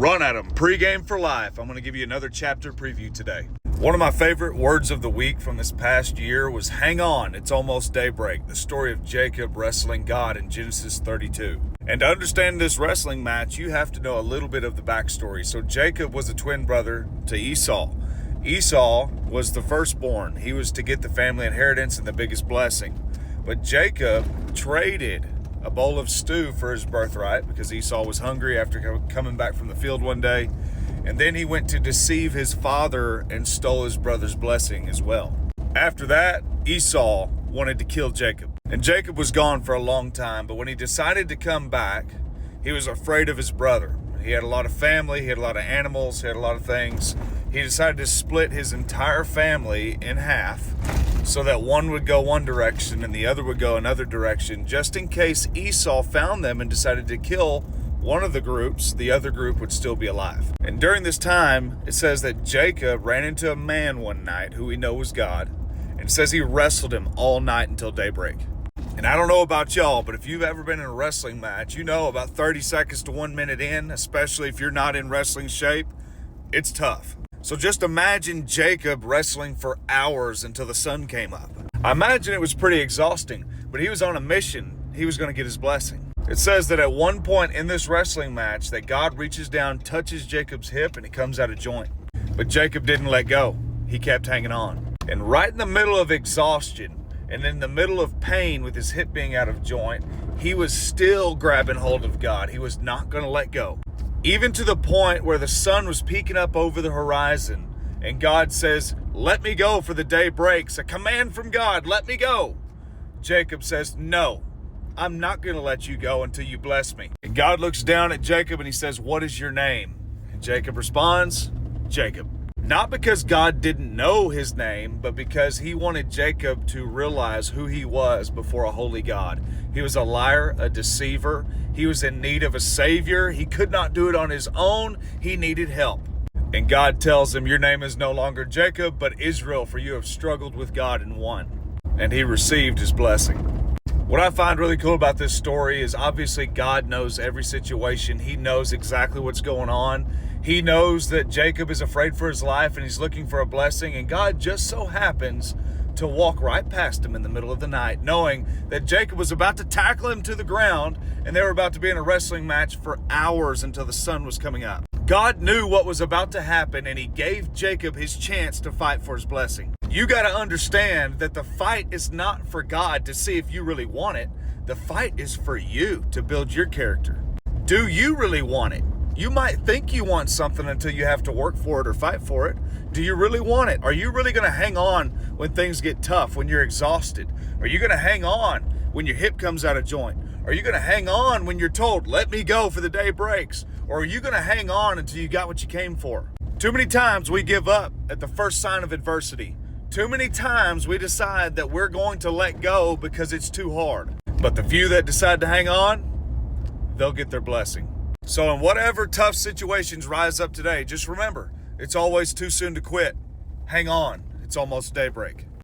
Run at 'em, pregame for life. I'm going to give you another chapter preview today. One of my favorite words of the week from this past year was hang on, it's almost daybreak. The story of Jacob wrestling God in Genesis 32. And to understand this wrestling match, you have to know a little bit of the backstory. So Jacob was a twin brother to Esau. Esau was the firstborn. He was to get the family inheritance and the biggest blessing. But Jacob traded a bowl of stew for his birthright because Esau was hungry after coming back from the field one day. And then he went to deceive his father and stole his brother's blessing as well. After that, Esau wanted to kill Jacob. And Jacob was gone for a long time, but when he decided to come back, he was afraid of his brother. He had a lot of family, he had a lot of animals, he had a lot of things. He decided to split his entire family in half so that one would go one direction and the other would go another direction, just in case Esau found them and decided to kill one of the groups, the other group would still be alive. And during this time, it says that Jacob ran into a man one night who we know was God, and it says he wrestled him all night until daybreak. And I don't know about y'all, but if you've ever been in a wrestling match, you know about 30 seconds to 1 minute in, especially if you're not in wrestling shape, it's tough. So just imagine Jacob wrestling for hours until the sun came up. I imagine it was pretty exhausting, but he was on a mission. He was going to get his blessing. It says that at one point in this wrestling match that God reaches down, touches Jacob's hip, and he comes out of joint. But Jacob didn't let go. He kept hanging on. And right in the middle of exhaustion and in the middle of pain with his hip being out of joint, he was still grabbing hold of God. He was not going to let go. Even to the point where the sun was peeking up over the horizon and God says, let me go for the day breaks. A command from God, let me go. Jacob says, no, I'm not going to let you go until you bless me. And God looks down at Jacob and he says, what is your name? And Jacob responds, Jacob. Not because God didn't know his name, but because he wanted Jacob to realize who he was before a holy God. He was a liar, a deceiver. He was in need of a savior. He could not do it on his own. He needed help. And God tells him, your name is no longer Jacob, but Israel, for you have struggled with God and won. And he received his blessing. What I find really cool about this story is obviously God knows every situation. He knows exactly what's going on. He knows that Jacob is afraid for his life and he's looking for a blessing. And God just so happens to walk right past him in the middle of the night, knowing that Jacob was about to tackle him to the ground and they were about to be in a wrestling match for hours until the sun was coming up. God knew what was about to happen and he gave Jacob his chance to fight for his blessing. You got to understand that the fight is not for God to see if you really want it. The fight is for you to build your character. Do you really want it? You might think you want something until you have to work for it or fight for it. Do you really want it? Are you really going to hang on when things get tough, when you're exhausted? Are you going to hang on when your hip comes out of joint? Are you going to hang on when you're told, let me go for the day breaks? Or are you going to hang on until you got what you came for? Too many times we give up at the first sign of adversity. Too many times we decide that we're going to let go because it's too hard. But the few that decide to hang on, they'll get their blessing. So in whatever tough situations rise up today, just remember, it's always too soon to quit. Hang on. It's almost daybreak.